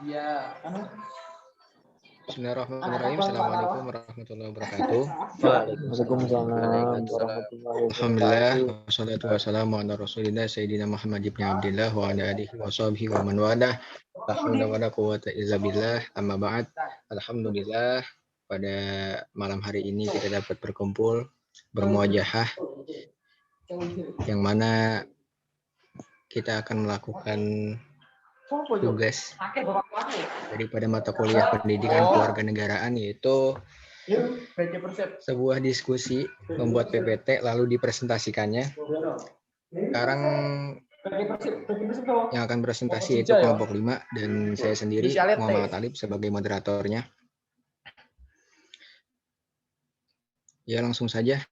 Bismillahirrahmanirrahim. Assalamualaikum warahmatullahi wabarakatuh. Waalaikumsalam warahmatullahi Alhamdulillah, wabarakatuh. wassalatu wassalamu ala rasulillah Sayyidina Muhammad ibn Abdillah wa ala alihi wa sahbihi wa man walah. La haula wa la quwwata illa billah. Amma ba'd. Alhamdulillah, pada malam hari ini kita dapat berkumpul bermuajahah, yang mana kita akan melakukan tugas daripada mata kuliah pendidikan kewarganegaraan, yaitu sebuah diskusi membuat PPT lalu dipresentasikannya. Sekarang yang akan presentasi yaitu kelompok 5 dan saya sendiri Muhammad Talib sebagai moderatornya. Ya, langsung saja.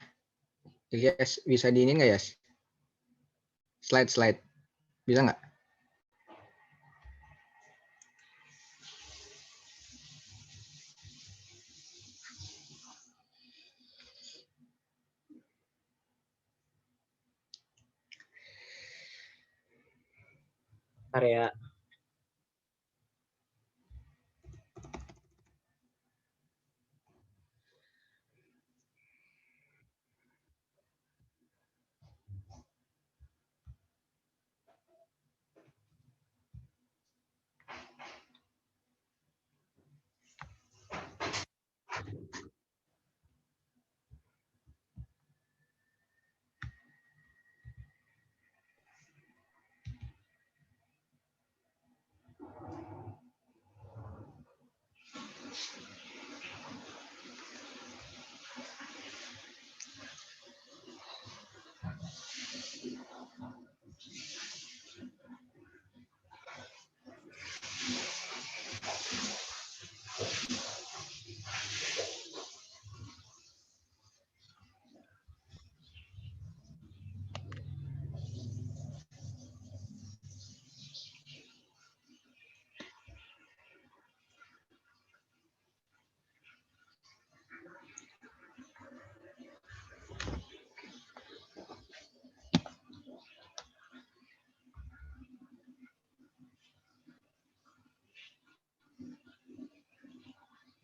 Yes, bisa diinin nggak ya? Slide. Bisa nggak? Area.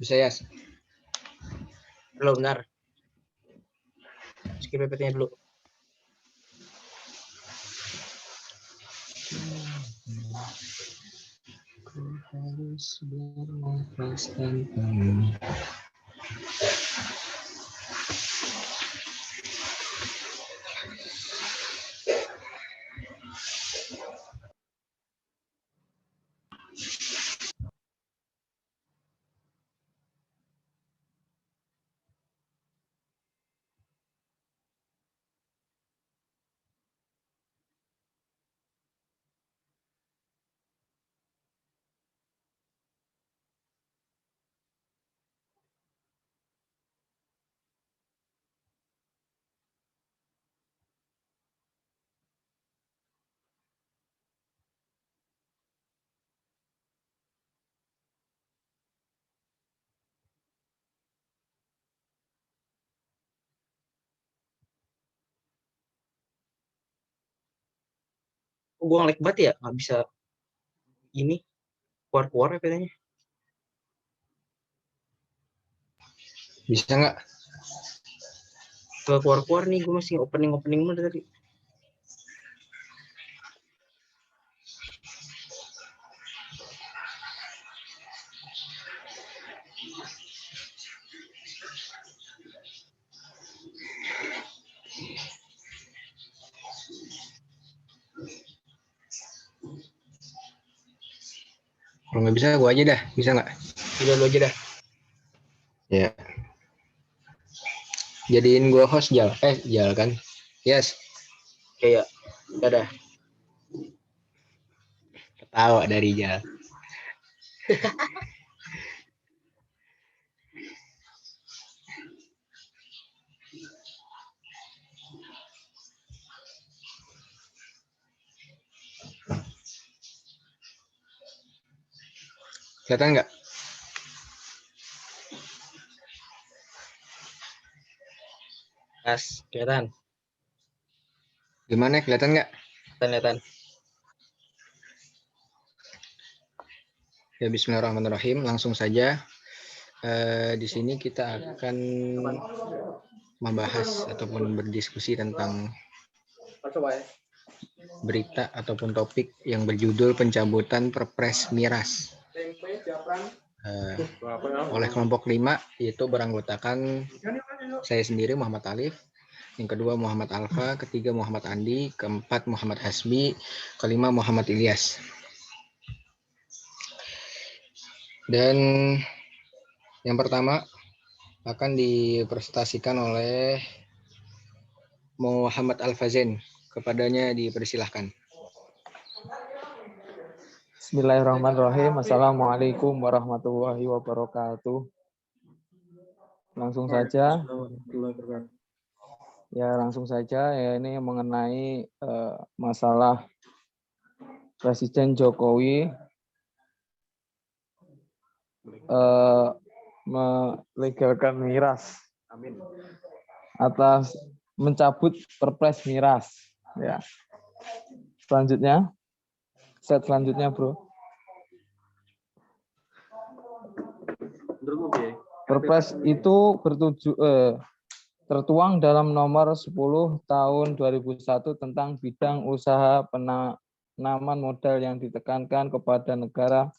Bisa ya? Belum, benar. Skip PPT-nya dulu. Ku harus bernafas tanpamu. Gue ngelag banget ya, nggak bisa ini keluar PPT-nya. Bisa nggak? Keluar nih, gue masih opening mulu tadi. Kalau nggak bisa, gua aja dah. Bisa nggak? Udah lu aja dah. Ya. Jadiin gua host Jal. Jal kan? Yes. Ya. Udah. Ketawa dari Jal. Kelihatan nggak? Pas, kelihatan. Gimana? Kelihatan nggak? Kelihatan. Ya, bismillahirrahmanirrahim. Langsung saja. Di sini kita akan membahas ataupun berdiskusi tentang berita ataupun topik yang berjudul pencabutan Perpres Miras oleh kelompok 5, yaitu beranggotakan saya sendiri Muhammad Alif, yang kedua Muhammad Alfa, ketiga Muhammad Andi, keempat Muhammad Hasbi, kelima Muhammad Ilyas. Dan yang pertama akan dipresentasikan oleh Muhammad Al-Fazen. Kepadanya dipersilahkan. Bismillahirrahmanirrahim. Assalamualaikum warahmatullahi wabarakatuh. Langsung saja. Ya, langsung saja. Ya, ini mengenai masalah Presiden Jokowi melegalkan miras. Atas mencabut Perpres miras. Ya. Selanjutnya. Set selanjutnya, bro. Perpres itu tertuang dalam nomor 10 tahun 2001 tentang bidang usaha penanaman modal yang ditekankan kepada negara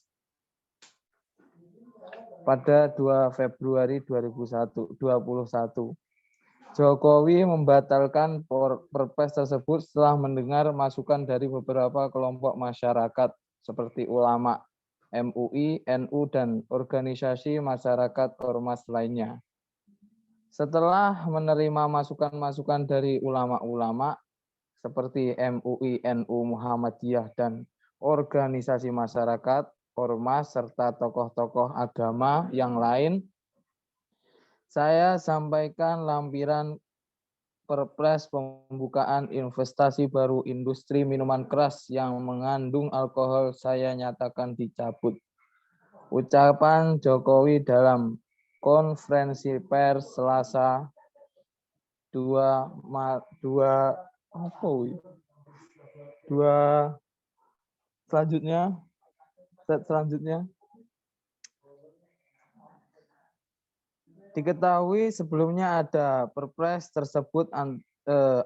pada 2 Februari 2021. Jokowi membatalkan Perpres tersebut setelah mendengar masukan dari beberapa kelompok masyarakat seperti ulama, MUI, NU, dan organisasi masyarakat ormas lainnya. Setelah menerima masukan-masukan dari ulama-ulama seperti MUI, NU, Muhammadiyah, dan organisasi masyarakat, ormas, serta tokoh-tokoh agama yang lain, saya sampaikan lampiran Perpres pembukaan investasi baru industri minuman keras yang mengandung alkohol saya nyatakan dicabut. Ucapan Jokowi dalam konferensi pers Selasa 2 selanjutnya. Diketahui sebelumnya ada Perpres tersebut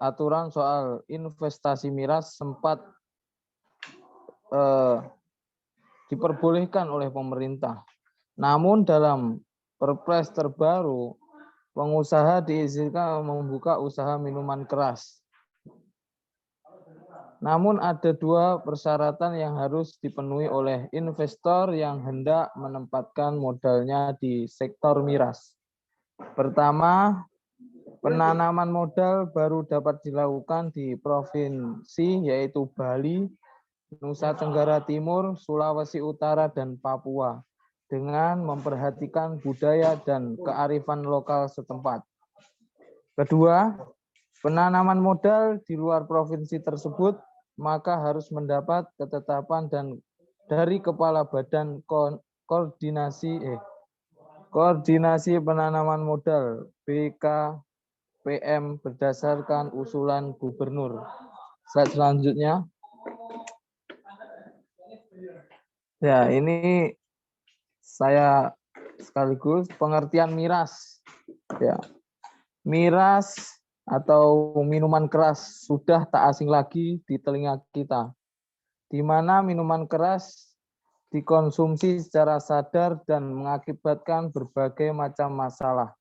aturan soal investasi miras sempat diperbolehkan oleh pemerintah. Namun dalam Perpres terbaru, pengusaha diizinkan membuka usaha minuman keras. Namun ada 2 persyaratan yang harus dipenuhi oleh investor yang hendak menempatkan modalnya di sektor miras. Pertama, penanaman modal baru dapat dilakukan di provinsi yaitu Bali, Nusa Tenggara Timur, Sulawesi Utara, dan Papua dengan memperhatikan budaya dan kearifan lokal setempat. Kedua, penanaman modal di luar provinsi tersebut maka harus mendapat ketetapan dari Kepala Badan Koordinasi Penanaman Modal BKPM berdasarkan usulan gubernur. Slide selanjutnya. Ya, ini saya sekaligus pengertian miras. Ya. Miras atau minuman keras sudah tak asing lagi di telinga kita, di mana minuman keras dikonsumsi secara sadar dan mengakibatkan berbagai macam masalah.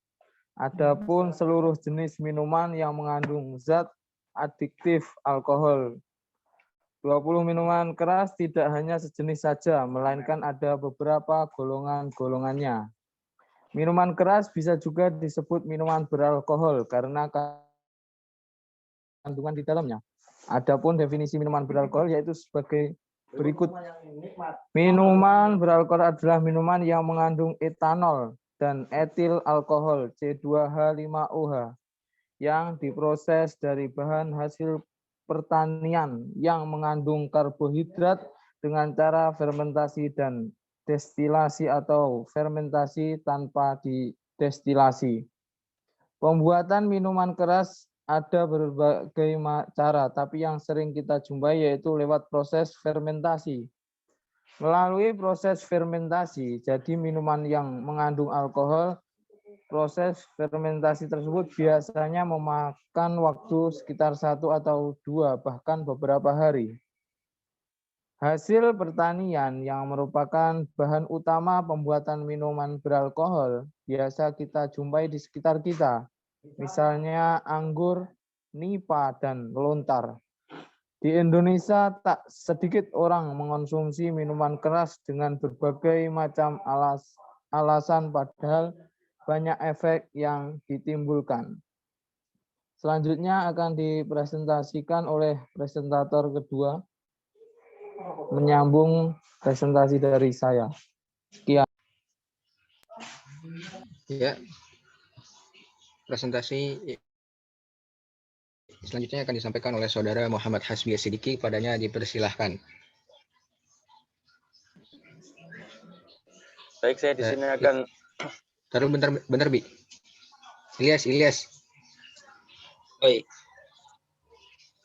Adapun seluruh jenis minuman yang mengandung zat adiktif alkohol. 20 minuman keras tidak hanya sejenis saja, melainkan ada beberapa golongan-golongannya. Minuman keras bisa juga disebut minuman beralkohol karena kandungan di dalamnya. Adapun definisi minuman beralkohol yaitu sebagai berikut. Minuman beralkohol adalah minuman yang mengandung etanol dan etil alkohol C2H5OH yang diproses dari bahan hasil pertanian yang mengandung karbohidrat dengan cara fermentasi dan destilasi atau fermentasi tanpa didestilasi. Pembuatan minuman keras ada berbagai cara, tapi yang sering kita jumpai yaitu lewat proses fermentasi. Melalui proses fermentasi, jadi minuman yang mengandung alkohol, proses fermentasi tersebut biasanya memakan waktu sekitar 1 atau 2, bahkan beberapa hari. Hasil pertanian yang merupakan bahan utama pembuatan minuman beralkohol biasa kita jumpai di sekitar kita, misalnya anggur, nipa, dan lontar. Di Indonesia, tak sedikit orang mengonsumsi minuman keras dengan berbagai macam alasan, padahal banyak efek yang ditimbulkan. Selanjutnya akan dipresentasikan oleh presentator kedua, menyambung presentasi dari saya. Sekian. Ya, presentasi selanjutnya akan disampaikan oleh saudara Muhammad Hasbi Siddiqi. Padanya dipersilahkan. Baik, saya di sini akan. Taruh bentar, Bi. Ilyas. Oi,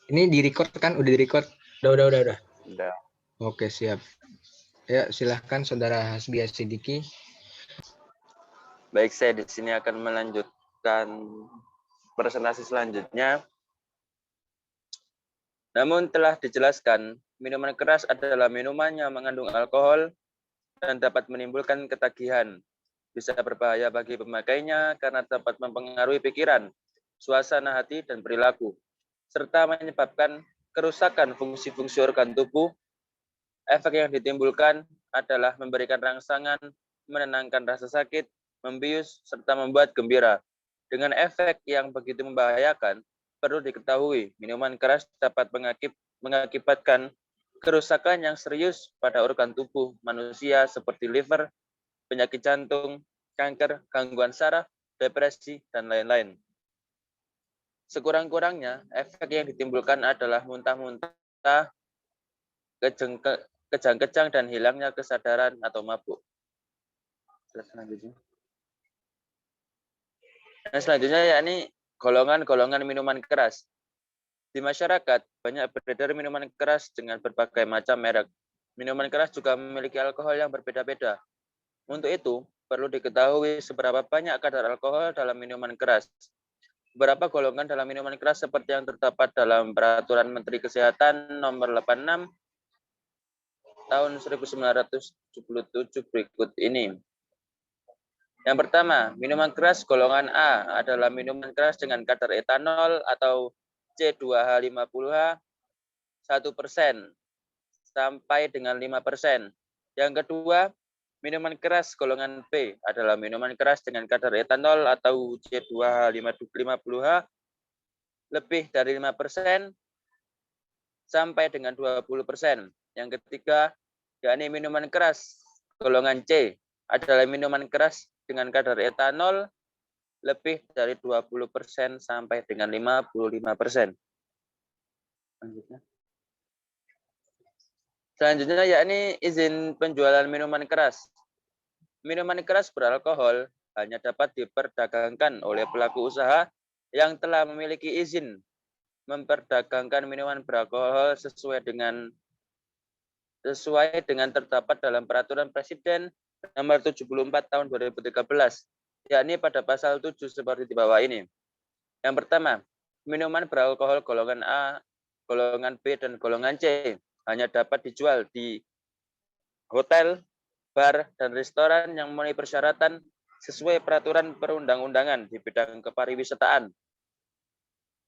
Ini di-record kan? Udah di-record? udah. Udah. Oke, siap. Ya, silahkan saudara Hasbi Siddiqi. Baik, saya di sini akan melanjutkan presentasi selanjutnya. Namun telah dijelaskan, minuman keras adalah minuman yang mengandung alkohol dan dapat menimbulkan ketagihan. Bisa berbahaya bagi pemakainya karena dapat mempengaruhi pikiran, suasana hati, dan perilaku, serta menyebabkan kerusakan fungsi-fungsi organ tubuh. Efek yang ditimbulkan adalah memberikan rangsangan, menenangkan rasa sakit, membius, serta membuat gembira. Dengan efek yang begitu membahayakan, perlu diketahui minuman keras dapat mengakibatkan kerusakan yang serius pada organ tubuh manusia seperti liver, penyakit jantung, kanker, gangguan saraf, depresi, dan lain-lain. Sekurang-kurangnya, efek yang ditimbulkan adalah muntah-muntah, kejang-kejang, dan hilangnya kesadaran atau mabuk. Selanjutnya yakni golongan-golongan minuman keras. Di masyarakat, banyak beredar minuman keras dengan berbagai macam merek. Minuman keras juga memiliki alkohol yang berbeda-beda. Untuk itu, perlu diketahui seberapa banyak kadar alkohol dalam minuman keras. Beberapa golongan dalam minuman keras seperti yang terdapat dalam Peraturan Menteri Kesehatan Nomor 86 tahun 1977 berikut ini. Yang pertama, minuman keras golongan A adalah minuman keras dengan kadar etanol atau C2H50H 1% sampai dengan 5%. Yang kedua, minuman keras golongan B adalah minuman keras dengan kadar etanol atau C2H50H lebih dari 5% sampai dengan 20%. Yang ketiga, yakni minuman keras golongan C adalah minuman keras dengan kadar etanol lebih dari 20% sampai dengan 55%. Selanjutnya yakni izin penjualan minuman keras. Minuman keras beralkohol hanya dapat diperdagangkan oleh pelaku usaha yang telah memiliki izin memperdagangkan minuman beralkohol sesuai dengan terdapat dalam Peraturan Presiden Nomor 74 tahun 2013, yakni pada pasal 7 seperti di bawah ini. Yang pertama, minuman beralkohol golongan A, golongan B, dan golongan C hanya dapat dijual di hotel, bar, dan restoran yang memenuhi persyaratan sesuai peraturan perundang-undangan di bidang kepariwisataan.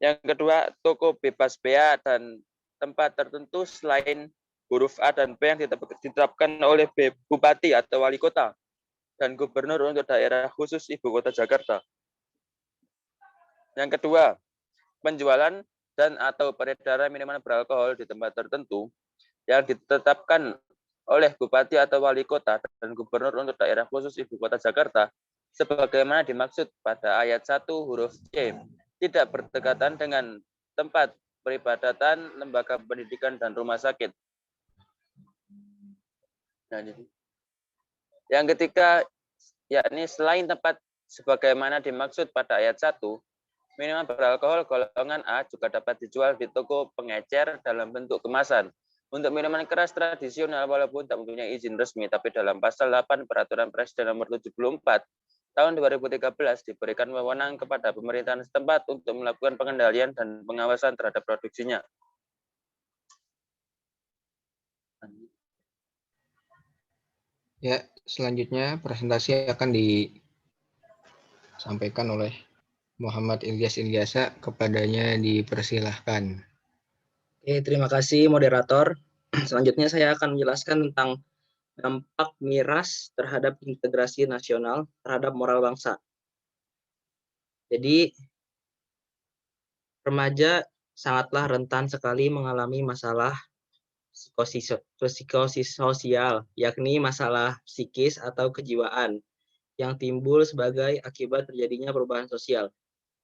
Yang kedua, toko bebas bea dan tempat tertentu selain huruf A dan B yang ditetapkan oleh Bupati atau Wali Kota dan Gubernur untuk daerah khusus Ibu Kota Jakarta. Yang kedua, penjualan dan atau peredaran minuman beralkohol di tempat tertentu yang ditetapkan oleh Bupati atau Wali Kota dan Gubernur untuk daerah khusus Ibu Kota Jakarta sebagaimana dimaksud pada ayat 1 huruf C, tidak berdekatan dengan tempat peribadatan, lembaga pendidikan, dan rumah sakit. Yang ketiga, yakni selain tempat sebagaimana dimaksud pada ayat 1, minuman beralkohol golongan A juga dapat dijual di toko pengecer dalam bentuk kemasan Untuk minuman keras tradisional walaupun tak mempunyai izin resmi, tapi dalam pasal 8 Peraturan Presiden nomor 74 tahun 2013 diberikan wewenang kepada pemerintahan setempat untuk melakukan pengendalian dan pengawasan terhadap produksinya. Ya, selanjutnya presentasi akan disampaikan oleh Muhammad Ilyas Ilyasa, kepadanya dipersilahkan. Oke, terima kasih moderator. Selanjutnya saya akan menjelaskan tentang dampak miras terhadap integrasi nasional terhadap moral bangsa. Jadi, remaja sangatlah rentan sekali mengalami masalah psikosis sosial, yakni masalah psikis atau kejiwaan yang timbul sebagai akibat terjadinya perubahan sosial.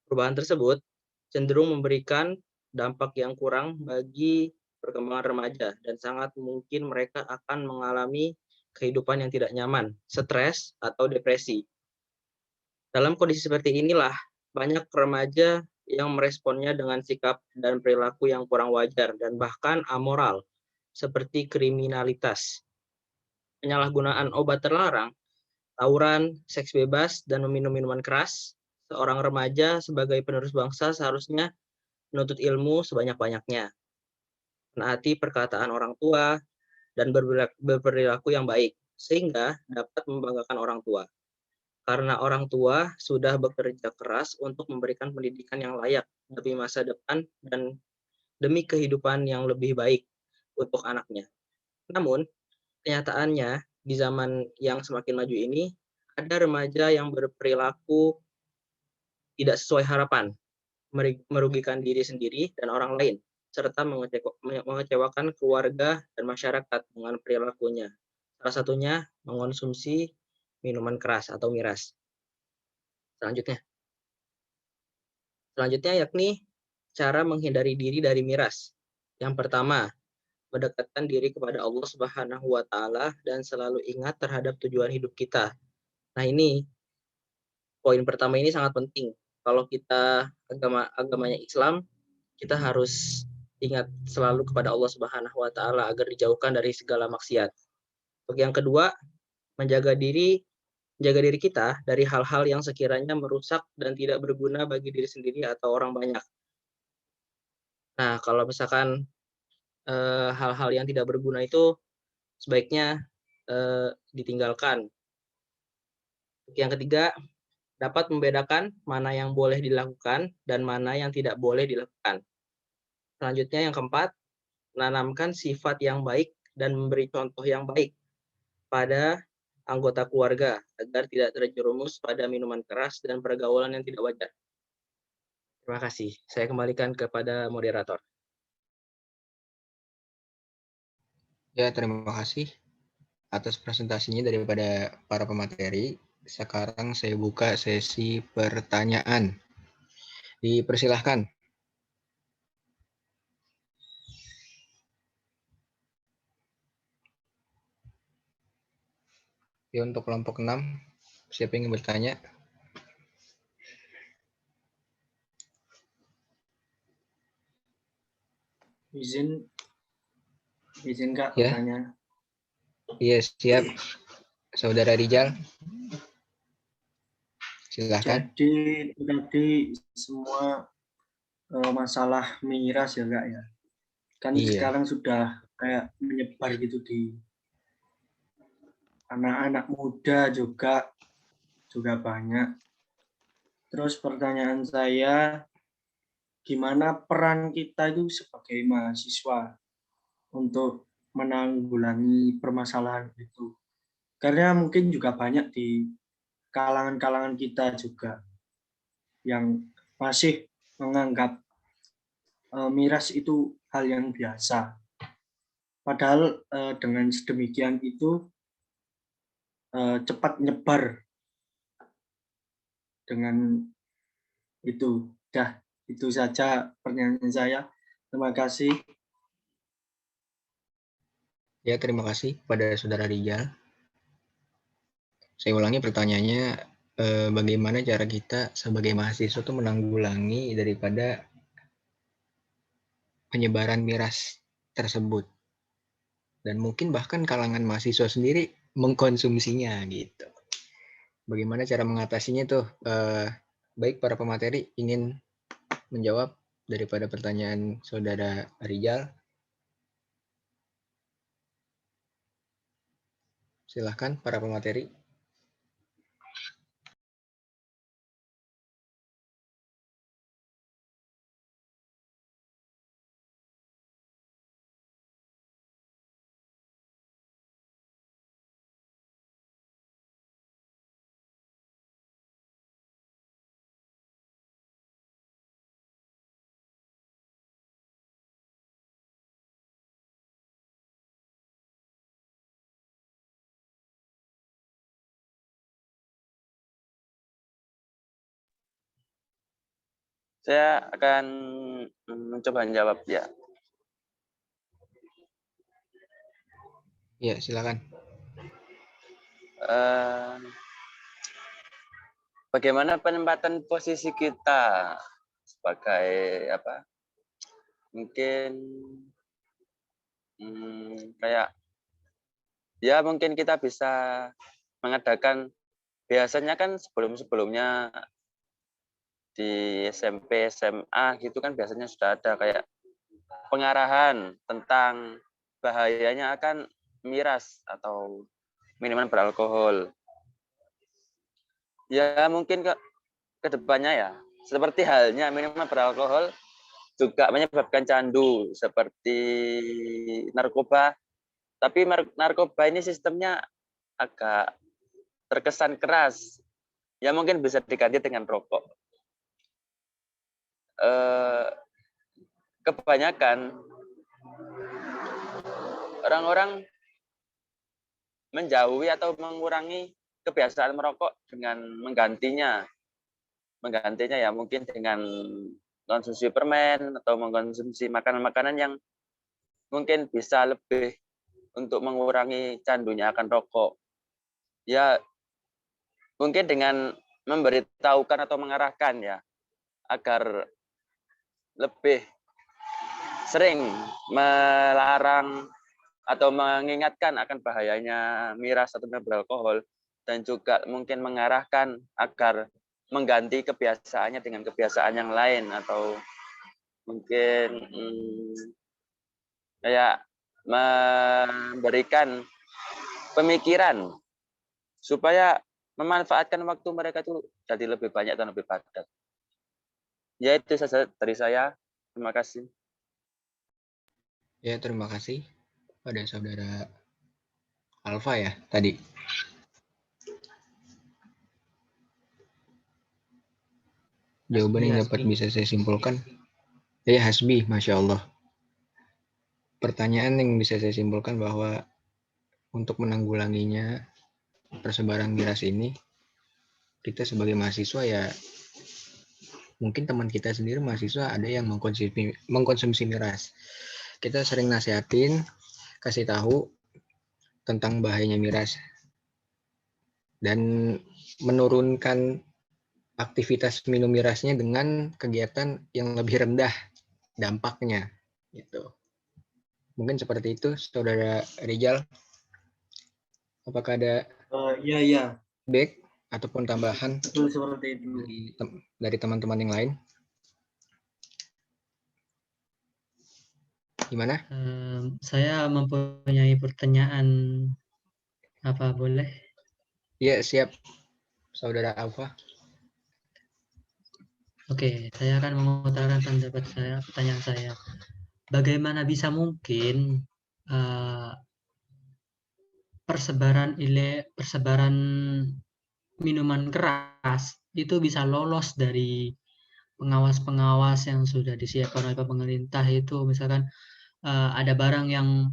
Perubahan tersebut cenderung memberikan dampak yang kurang bagi perkembangan remaja dan sangat mungkin mereka akan mengalami kehidupan yang tidak nyaman, stres, atau depresi. Dalam kondisi seperti inilah, banyak remaja yang meresponnya dengan sikap dan perilaku yang kurang wajar dan bahkan amoral, seperti kriminalitas, penyalahgunaan obat terlarang, tawuran, seks bebas, dan meminum minuman keras. Seorang remaja sebagai penerus bangsa seharusnya menuntut ilmu sebanyak-banyaknya, menaati perkataan orang tua, dan berperilaku yang baik, sehingga dapat membanggakan orang tua. Karena orang tua sudah bekerja keras untuk memberikan pendidikan yang layak demi masa depan dan demi kehidupan yang lebih baik untuk anaknya. Namun, kenyataannya di zaman yang semakin maju ini, ada remaja yang berperilaku tidak sesuai harapan, merugikan diri sendiri dan orang lain, serta mengecewakan keluarga dan masyarakat dengan perilakunya. Salah satunya mengonsumsi minuman keras atau miras. Selanjutnya yakni cara menghindari diri dari miras. Yang pertama, mendekatkan diri kepada Allah Subhanahu wa Ta'ala dan selalu ingat terhadap tujuan hidup kita. Nah, ini poin pertama ini sangat penting. Kalau kita agamanya Islam, kita harus ingat selalu kepada Allah Subhanahu wa Ta'ala agar dijauhkan dari segala maksiat. Untuk yang kedua, menjaga diri kita dari hal-hal yang sekiranya merusak dan tidak berguna bagi diri sendiri atau orang banyak. Nah, kalau misalkan hal-hal yang tidak berguna itu sebaiknya ditinggalkan. Yang ketiga, dapat membedakan mana yang boleh dilakukan dan mana yang tidak boleh dilakukan. Selanjutnya yang keempat, menanamkan sifat yang baik dan memberi contoh yang baik pada anggota keluarga agar tidak terjerumus pada minuman keras dan pergaulan yang tidak wajar. Terima kasih. Saya kembalikan kepada moderator. Ya, terima kasih atas presentasinya daripada para pemateri. Sekarang saya buka sesi pertanyaan. Dipersilahkan. Ya, untuk kelompok 6, siapa yang ingin bertanya? Izin Kak Ya. bertanya. Iya, siap. Saudara Rijal. Silakan. Jadi tadi semua masalah miras ya Kak ya. Kan Iya. sekarang sudah kayak menyebar gitu di anak-anak muda juga banyak. Terus pertanyaan saya, gimana peran kita itu sebagai mahasiswa untuk menanggulangi permasalahan itu? Karena mungkin juga banyak di kalangan-kalangan kita juga yang masih menganggap miras itu hal yang biasa. Padahal dengan sedemikian itu cepat nyebar dengan itu. Itu saja pertanyaan saya. Terima kasih. Ya, terima kasih pada Saudara Rijal. Saya ulangi pertanyaannya, bagaimana cara kita sebagai mahasiswa itu menanggulangi daripada penyebaran miras tersebut. dan mungkin bahkan kalangan mahasiswa sendiri mengkonsumsinya gitu. Bagaimana cara mengatasinya tuh? Baik para pemateri ingin menjawab daripada pertanyaan saudara Rijal. Silahkan para pemateri. Saya akan mencoba menjawab ya. Ya, silakan. Bagaimana penempatan posisi kita sebagai apa? Mungkin kayak ya mungkin kita bisa mengadakan, biasanya kan sebelum-sebelumnya di SMP, SMA gitu kan biasanya sudah ada kayak pengarahan tentang bahayanya akan miras atau minuman beralkohol. Ya mungkin ke depannya ya, seperti halnya minuman beralkohol juga menyebabkan candu seperti narkoba. Tapi narkoba ini sistemnya agak terkesan keras. Ya mungkin bisa diganti dengan rokok. Kebanyakan orang-orang menjauhi atau mengurangi kebiasaan merokok dengan menggantinya ya mungkin dengan konsumsi permen atau mengkonsumsi makanan-makanan yang mungkin bisa lebih untuk mengurangi candunya akan rokok. Ya mungkin dengan memberitahukan atau mengarahkan ya agar lebih sering melarang atau mengingatkan akan bahayanya miras atau minuman beralkohol, dan juga mungkin mengarahkan agar mengganti kebiasaannya dengan kebiasaan yang lain, atau mungkin kayak memberikan pemikiran supaya memanfaatkan waktu mereka itu jadi lebih banyak dan lebih padat. Ya itu saja dari saya. Terima kasih. Ya, terima kasih pada saudara Alfa ya tadi. Jawaban yang dapat bisa saya simpulkan. Ya, Hasbi, Masya Allah. Pertanyaan yang bisa saya simpulkan bahwa untuk menanggulanginya persebaran miras ini, kita sebagai mahasiswa ya, mungkin teman kita sendiri mahasiswa ada yang mengkonsumsi miras. Kita sering nasihatin, kasih tahu tentang bahayanya miras, dan menurunkan aktivitas minum mirasnya dengan kegiatan yang lebih rendah dampaknya gitu. Mungkin seperti itu, saudara Rijal. Apakah ada feedback ataupun tambahan seperti itu dari teman-teman yang lain? Gimana? Saya mempunyai pertanyaan, apa boleh? Ya, siap, saudara Alfa. Oke, saya akan mengutarakan pendapat saya, pertanyaan saya. Bagaimana bisa mungkin persebaran minuman keras itu bisa lolos dari pengawas-pengawas yang sudah disiapkan oleh pemerintah? Itu misalkan ada barang yang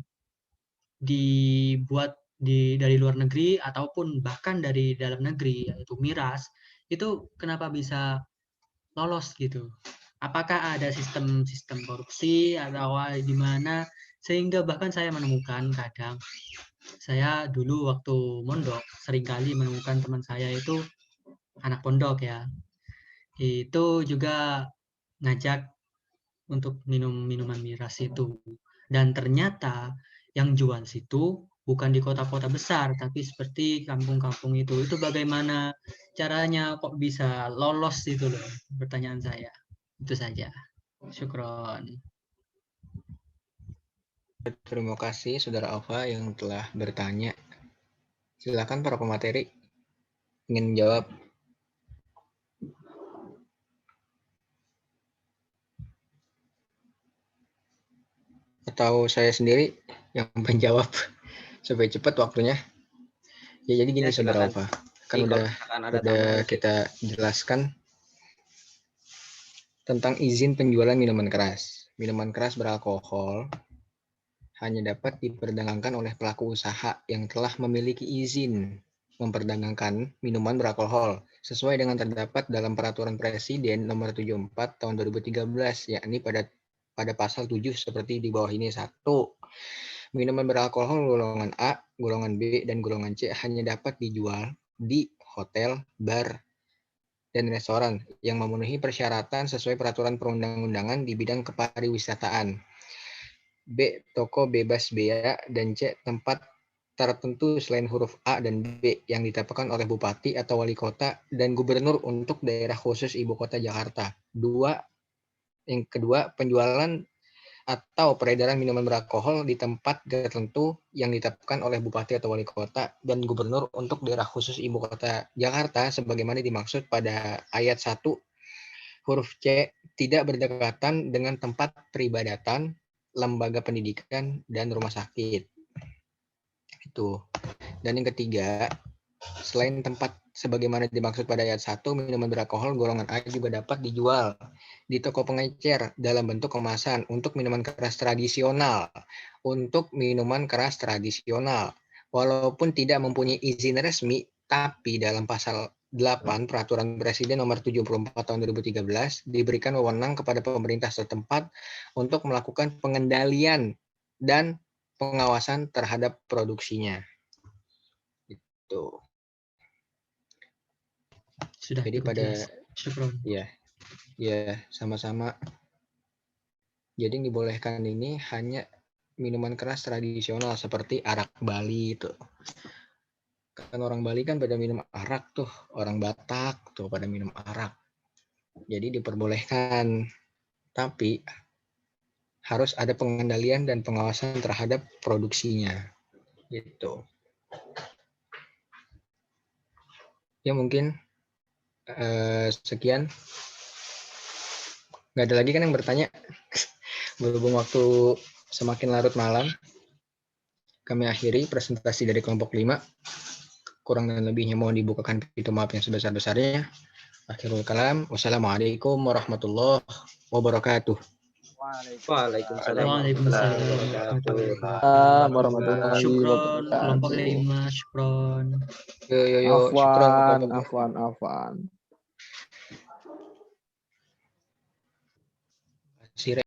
dibuat dari luar negeri ataupun bahkan dari dalam negeri, yaitu miras, itu kenapa bisa lolos gitu? Apakah ada sistem korupsi atau di mana, sehingga bahkan saya menemukan kadang, saya dulu waktu mondok seringkali menemukan teman saya itu anak pondok ya, itu juga ngajak untuk minum minuman miras itu, dan ternyata yang jual situ bukan di kota-kota besar, tapi seperti kampung-kampung itu. Itu bagaimana caranya kok bisa lolos itu loh, pertanyaan saya. Itu saja. Syukron. Terima kasih Saudara Alfa yang telah bertanya. Silakan para pemateri ingin menjawab. Atau saya sendiri yang menjawab supaya cepat waktunya. Ya jadi gini Ya, Saudara silakan. Alfa, kan Kalau udah misalkan ada tambahan. kita jelaskan tentang izin penjualan minuman keras. Minuman keras beralkohol hanya dapat diperdagangkan oleh pelaku usaha yang telah memiliki izin memperdagangkan minuman beralkohol sesuai dengan terdapat dalam Peraturan Presiden Nomor 74 Tahun 2013, yakni pada pasal 7 seperti di bawah ini. 1. Minuman beralkohol golongan A, golongan B, dan golongan C hanya dapat dijual di hotel, bar, dan restoran yang memenuhi persyaratan sesuai peraturan perundang-undangan di bidang kepariwisataan. B. Toko bebas bea, dan C. Tempat tertentu selain huruf A dan B yang ditetapkan oleh Bupati atau Wali Kota dan Gubernur untuk daerah khusus Ibu Kota Jakarta. 2. Yang kedua, penjualan atau peredaran minuman beralkohol di tempat tertentu yang ditetapkan oleh Bupati atau Wali Kota dan Gubernur untuk daerah khusus Ibu Kota Jakarta sebagaimana dimaksud pada ayat 1 huruf C, tidak berdekatan dengan tempat peribadatan, lembaga pendidikan, dan rumah sakit. Itu. Dan yang ketiga, selain tempat sebagaimana dimaksud pada ayat 1, minuman beralkohol golongan A juga dapat dijual di toko pengecer dalam bentuk kemasan untuk minuman keras tradisional. Walaupun tidak mempunyai izin resmi, tapi dalam pasal 8 Peraturan Presiden Nomor 74 Tahun 2013 diberikan wewenang kepada pemerintah setempat untuk melakukan pengendalian dan pengawasan terhadap produksinya. Itu. Sudah Jadi cukup pada jelas. Syukron. ya sama-sama. Jadi yang dibolehkan ini hanya minuman keras tradisional seperti arak Bali itu. Kan orang Bali kan pada minum arak tuh, orang Batak tuh pada minum arak. Jadi diperbolehkan, tapi harus ada pengendalian dan pengawasan terhadap produksinya. Gitu. Ya mungkin sekian. Nggak ada lagi kan yang bertanya? Berhubung waktu semakin larut malam, kami akhiri presentasi dari kelompok 5. Kurang dan lebihnya mohon dibukakan pintu maaf yang sebesar-besarnya. Akhirul kalam. Wassalamualaikum warahmatullahi wabarakatuh. Waalaikumsalam Waalaikumsalam warahmatullahi Warahmatullahi Syukron, kelompok wabarakatuh. 5, syukron. Yo, syukran. Afwan. Sire.